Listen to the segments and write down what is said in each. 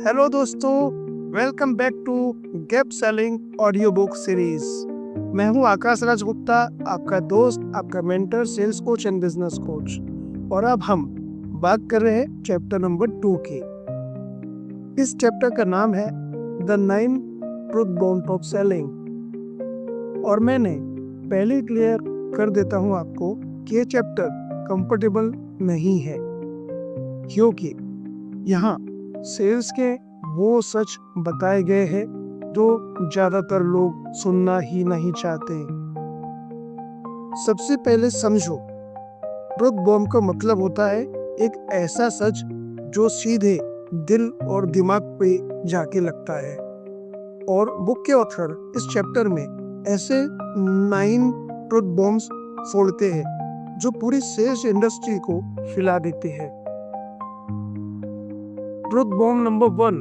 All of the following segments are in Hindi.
हेलो दोस्तों, welcome back to gap selling audio book series. मैं हूं आकाश राजगुप्ता, आपका दोस्त, आपका mentor, sales coach and business coach. और अब हम बात कर रहे हैं चैप्टर नंबर 2 की। इस चैप्टर का नाम है the 9 truth bomb of selling. और मैंने पहले क्लियर कर देता हूं आपको कि ये चैप्टर कंफर्टेबल नहीं है, क्योंकि यहाँ सेल्स के वो सच बताए गए हैं जो ज्यादातर लोग सुनना ही नहीं चाहते। सबसे पहले समझो, ट्रुथ बॉम्ब का मतलब होता है एक ऐसा सच जो सीधे दिल और दिमाग पे जाके लगता है। और बुक के ऑथर इस चैप्टर में ऐसे 9 ट्रुथ बॉम्ब्स फोड़ते हैं जो पूरी सेल्स इंडस्ट्री को हिला देते हैं। ट्रुथ बॉम्ब नंबर 1,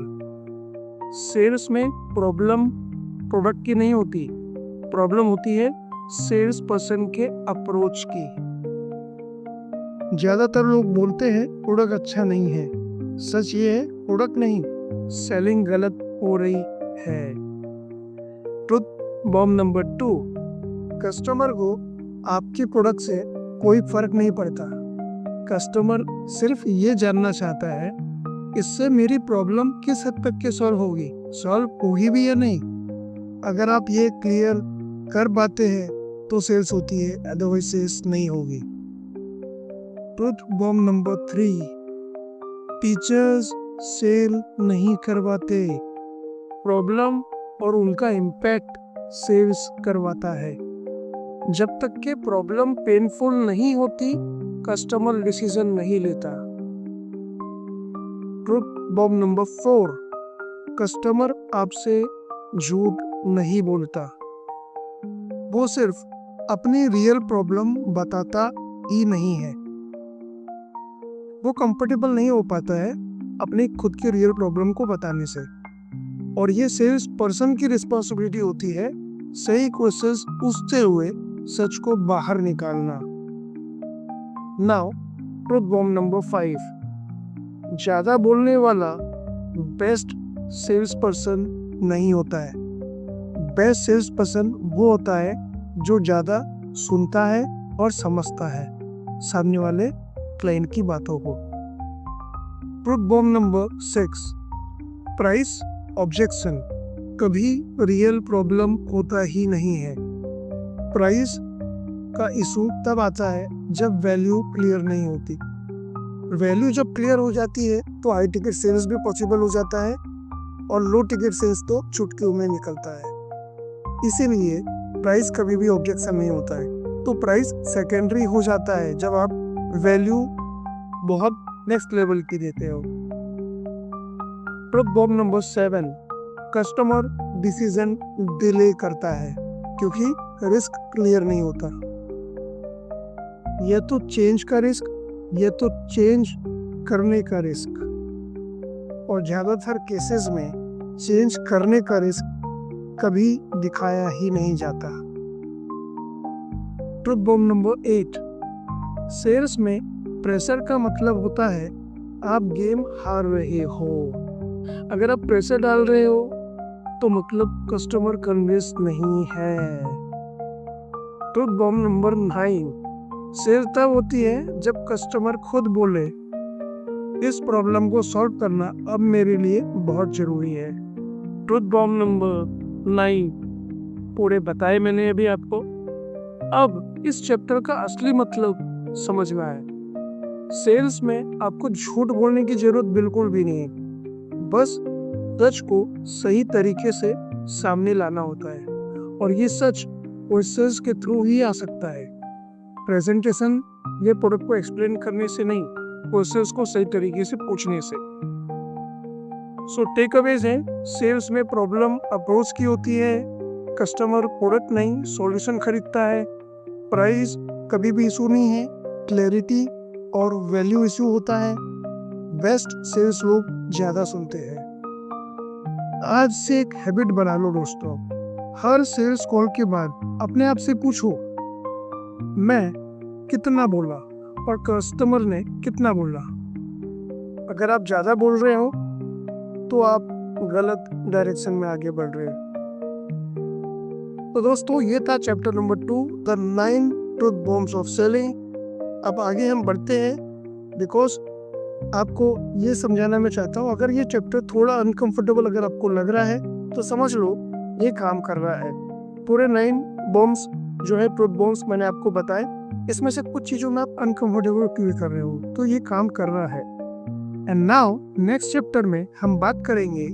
सेल्स में प्रॉब्लम प्रोडक्ट की नहीं होती, प्रॉब्लम होती है सेल्स पर्सन के अप्रोच की। ज्यादातर लोग बोलते हैं प्रोडक्ट अच्छा नहीं है। सच ये है, प्रोडक्ट नहीं, सेलिंग गलत हो रही है। ट्रुथ बॉम्ब नंबर 2, कस्टमर को आपके प्रोडक्ट से कोई फर्क नहीं पड़ता। कस्टमर सिर्फ ये जानना चाहता है इससे मेरी प्रॉब्लम किस हद तक के सॉल्व होगी भी या नहीं। अगर आप ये क्लियर कर पाते हैं तो सेल्स होती है, अदरवाइज सेल्स नहीं होगी। Truth bomb number 3, teachers sale नहीं करवाते, प्रॉब्लम और उनका इम्पैक्ट सेल्स करवाता है। जब तक के प्रॉब्लम पेनफुल नहीं होती, कस्टमर डिसीजन नहीं लेता। ट्रुथ बॉम्ब नंबर 4, कस्टमर आपसे झूठ नहीं बोलता, वो सिर्फ अपनी रियल प्रॉब्लम बताता ही नहीं है। वो कंफर्टेबल नहीं हो पाता है अपनी खुद की रियल प्रॉब्लम को बताने से। और ये सेल्स पर्सन की रिस्पॉन्सिबिलिटी होती है सही क्वेश्चंस पूछते हुए सच को बाहर निकालना। नाउ ट्रुथ बॉम्ब नंबर 5, ज्यादा बोलने वाला बेस्ट सेल्स पर्सन नहीं होता है। बेस्ट सेल्स पर्सन वो होता है जो ज्यादा सुनता है और समझता है सामने वाले क्लाइंट की बातों को। Truth bomb number 6, price objection कभी रियल प्रॉब्लम होता ही नहीं है। प्राइस का इशू तब आता है जब वैल्यू क्लियर नहीं होती। वैल्यू जब क्लियर हो जाती है तो हाई टिकट सेल्स भी पॉसिबल हो जाता है, और लो टिकट सेल्स तो चुटकियों में निकलता है। इसीलिए प्राइस कभी भी ऑब्जेक्शन नहीं होता है। तो प्राइस सेकेंडरी हो जाता है जब आप वैल्यू बहुत नेक्स्ट लेवल की देते हो। Truth bomb number 7, customer decision delay करता है क्योंकि रिस्क क्लियर नहीं होता। यह तो चेंज का रिस्क, यह तो चेंज करने का रिस्क, और ज्यादातर केसेस में चेंज करने का रिस्क कभी दिखाया ही नहीं जाता। ट्रुथ बॉम्ब नंबर 8, सेल्स में प्रेशर का मतलब होता है आप गेम हार रहे हो। अगर आप प्रेशर डाल रहे हो तो मतलब कस्टमर कन्विंस नहीं है। ट्रुथ बॉम्ब नंबर 9, सेल तब होती है जब कस्टमर खुद बोले इस प्रॉब्लम को सॉल्व करना अब मेरे लिए बहुत जरूरी है। ट्रुथ बॉम्ब नंबर 9 पूरे बताए मैंने अभी आपको। अब इस चैप्टर का असली मतलब समझ में आया। सेल्स में आपको झूठ बोलने की जरूरत बिल्कुल भी नहीं है, बस सच को सही तरीके से सामने लाना होता है। और ये सच क्वेश्चंस के थ्रू ही आ सकता है, प्रेजेंटेशन ये प्रोडक्ट को एक्सप्लेन करने से नहीं, क्वेश्चंस को सही तरीके से पूछने से। सो टेक अवेज है, सेल्स में प्रॉब्लम अप्रोच की होती है, कस्टमर प्रोडक्ट नहीं सॉल्यूशन खरीदता है, प्राइस कभी भी इशू नहीं है, क्लैरिटी और वैल्यू इशू होता है, बेस्ट सेल्स लोग ज्यादा सुनते हैं। आज से एक हैबिट बना लो दोस्तों, हर सेल्स कॉल के बाद अपने आप से पूछो मैं कितना बोला और कस्टमर ने कितना बोला। अगर आप ज्यादा बोल रहे हो तो आप गलत डायरेक्शन में आगे बढ़ रहे हो। तो दोस्तों ये था chapter number 2, the 9 truth bombs of selling. अब आगे हम बढ़ते हैं, बिकॉज आपको ये समझाना मैं चाहता हूँ, अगर ये चैप्टर थोड़ा अनकंफर्टेबल अगर आपको लग रहा है तो समझ लो ये काम कर रहा है। पूरे 9 बॉम्ब्स जो है ट्रूथ बॉम्ब्स मैंने आपको बताए, इसमें से कुछ चीज़ों में आप अनकंफर्टेबल फील कर रहे हो, तो ये काम कर रहा है। एंड नाउ नेक्स्ट चैप्टर में हम बात करेंगे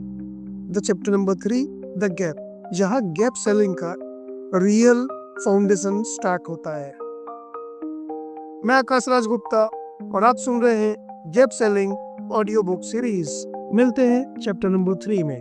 the chapter number 3, the gap, जहाँ गैप सेलिंग का रियल फाउंडेशन स्टार्ट होता है। मैं आकाश राज गुप्ता और आप सुन रहे हैं gap selling audio book series. मिलते हैं चैप्टर नंबर 3 में।